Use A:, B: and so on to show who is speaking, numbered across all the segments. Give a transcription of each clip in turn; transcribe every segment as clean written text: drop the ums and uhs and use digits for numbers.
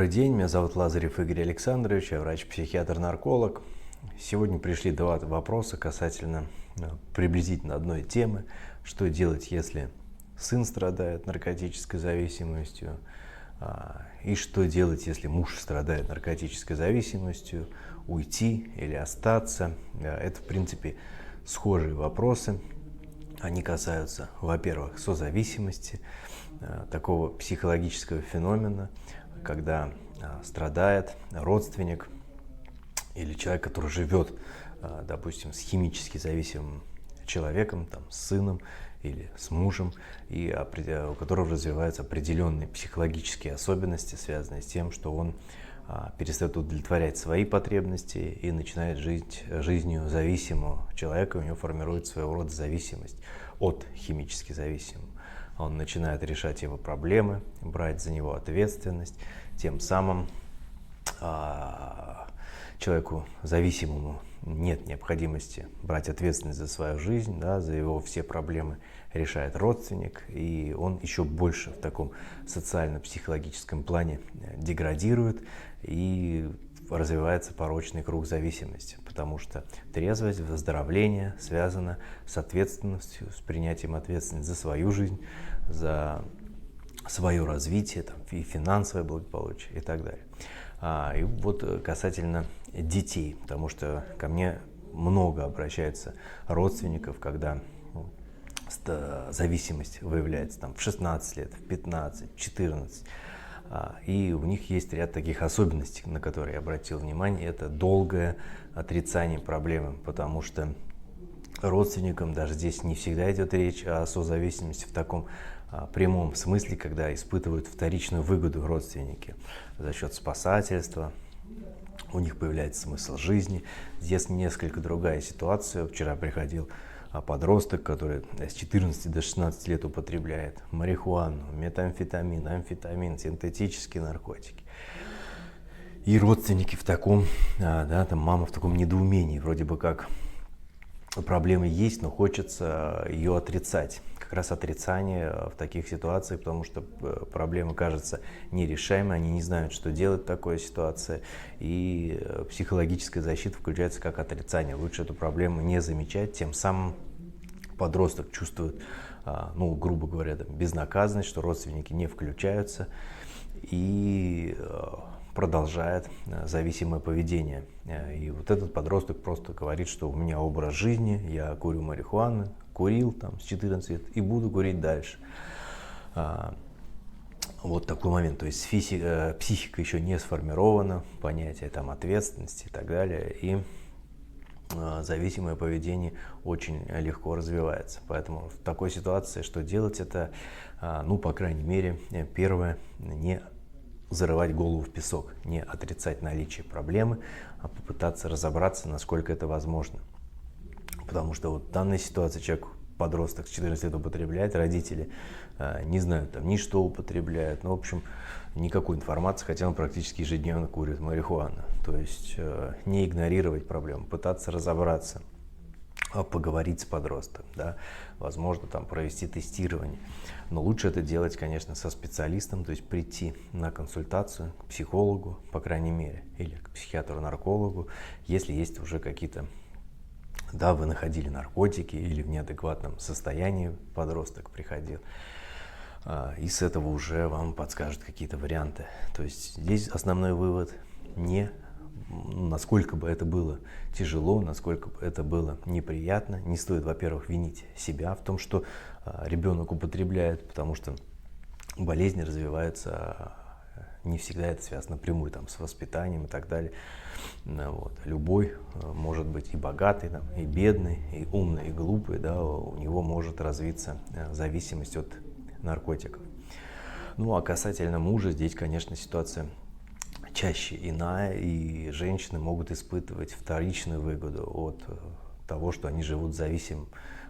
A: Добрый день, меня зовут Лазарев Игорь Александрович, я врач-психиатр-нарколог. Сегодня пришли два вопроса касательно приблизительно одной темы. Что делать, если сын страдает наркотической зависимостью? И что делать, если муж страдает наркотической зависимостью? Уйти или остаться? Это, в принципе, схожие вопросы. Они касаются, во-первых, созависимости, такого психологического феномена, когда страдает родственник или человек, который живет, допустим, с химически зависимым человеком, там, с сыном или с мужем, и у которого развиваются определенные психологические особенности, связанные с тем, что он перестает удовлетворять свои потребности и начинает жить жизнью зависимого человека, у него формируется своего рода зависимость от химически зависимого. Он начинает решать его проблемы, брать за него ответственность, тем самым человеку зависимому нет необходимости брать ответственность за свою жизнь, да, за его все проблемы решает родственник, и он еще больше в таком социально-психологическом плане деградирует и развивается порочный круг зависимости, потому что трезвость, выздоровление связано с ответственностью, с принятием ответственности за свою жизнь, за свое развитие, там, и финансовое благополучие и так далее. И вот касательно детей, потому что ко мне много обращается родственников, когда зависимость выявляется там, в 16 лет, в 15, в 14. И у них есть ряд таких особенностей, на которые я обратил внимание. Это долгое отрицание проблемы, потому что родственникам даже здесь не всегда идет речь о созависимости в таком прямом смысле, когда испытывают вторичную выгоду родственники за счет спасательства. У них появляется смысл жизни. Здесь несколько другая ситуация. Вчера приходил подросток, который с 14 до 16 лет употребляет марихуану, метамфетамин, амфетамин, синтетические наркотики. И родственники в таком, да, там мама в таком недоумении, вроде бы как проблемы есть, но хочется ее отрицать. Как раз отрицание в таких ситуациях, потому что проблема кажется нерешаемой, они не знают, что делать в такой ситуации, и психологическая защита включается как отрицание. Лучше эту проблему не замечать, тем самым подросток чувствует, ну, грубо говоря, безнаказанность, что родственники не включаются, и продолжает зависимое поведение. И вот этот подросток просто говорит, что у меня образ жизни, я курю марихуану, курил там с 14 лет и буду курить дальше. Вот такой момент. То есть психика еще не сформирована, понятие там ответственности и так далее. И зависимое поведение очень легко развивается. Поэтому в такой ситуации что делать? Это, ну, по крайней мере, первое, не зарывать голову в песок, не отрицать наличие проблемы, а попытаться разобраться, насколько это возможно. Потому что вот в данной ситуации человек, подросток с 14 лет употребляет, родители не знают там ни что употребляют, ну, в общем, никакой информации, хотя он практически ежедневно курит марихуану. То есть не игнорировать проблему, пытаться разобраться, поговорить с подростком, да, возможно, там провести тестирование. Но лучше это делать, конечно, со специалистом, то есть прийти на консультацию к психологу, по крайней мере, или к психиатру-наркологу, если есть уже какие-то, да, вы находили наркотики или в неадекватном состоянии подросток приходил, и с этого уже вам подскажут какие-то варианты. То есть здесь основной вывод: насколько бы это было тяжело, насколько бы это было неприятно, не стоит, во-первых, винить себя в том, что ребенок употребляет, потому что болезни развиваются, не всегда это связано напрямую там, с воспитанием и так далее. Вот. Любой может быть и богатый, там, и бедный, и умный, и глупый, да, у него может развиться зависимость от наркотиков. Ну а касательно мужа, здесь, конечно, ситуация чаще иная, и женщины могут испытывать вторичную выгоду от того, что они живут зависимым,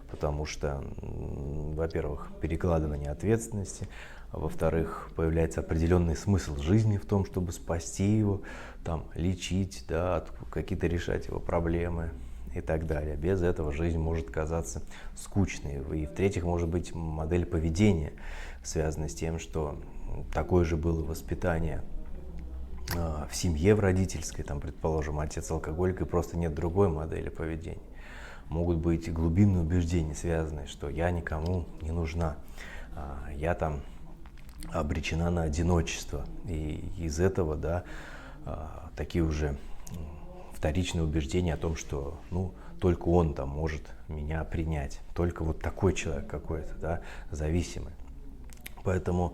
A: потому что, во-первых, перекладывание ответственности, а во-вторых, появляется определенный смысл жизни в том, чтобы спасти его, там, лечить, да, какие-то решать его проблемы и так далее. Без этого жизнь может казаться скучной. И в-третьих, может быть модель поведения, связанная с тем, что такое же было воспитание в семье, в родительской, там, предположим, отец алкоголик и просто нет другой модели поведения. Могут быть глубинные убеждения, связанные, что я никому не нужна, я там обречена на одиночество. И из этого, да, такие уже вторичные убеждения о том, что, ну, только он там может меня принять, только вот такой человек какой-то, да, зависимый. Поэтому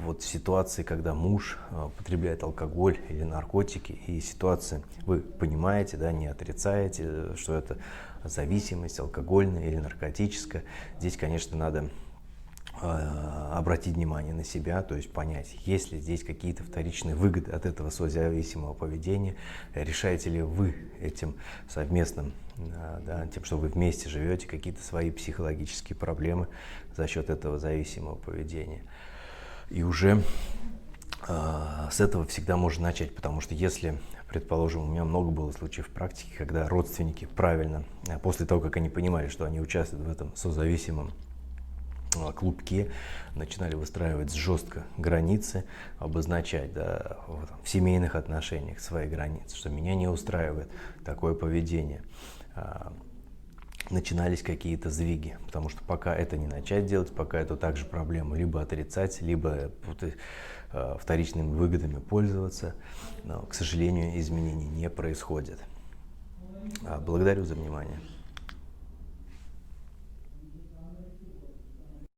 A: вот в ситуации, когда муж употребляет алкоголь или наркотики, и ситуация, вы понимаете, да, не отрицаете, что это зависимость алкогольная или наркотическая, здесь, конечно, надо обратить внимание на себя, то есть понять, есть ли здесь какие-то вторичные выгоды от этого созависимого поведения, решаете ли вы этим совместным, да, тем, что вы вместе живете, какие-то свои психологические проблемы за счет этого зависимого поведения. И уже с этого всегда можно начать, потому что если, предположим, у меня много было случаев в практике, когда родственники правильно, после того, как они понимали, что они участвуют в этом созависимом клубке, начинали выстраивать жестко границы, обозначать, да, в семейных отношениях свои границы, что меня не устраивает такое поведение. Начинались какие-то сдвиги, потому что пока это не начать делать, пока это также проблема либо отрицать, либо вторичными выгодами пользоваться, но, к сожалению, изменений не происходит. Благодарю за внимание.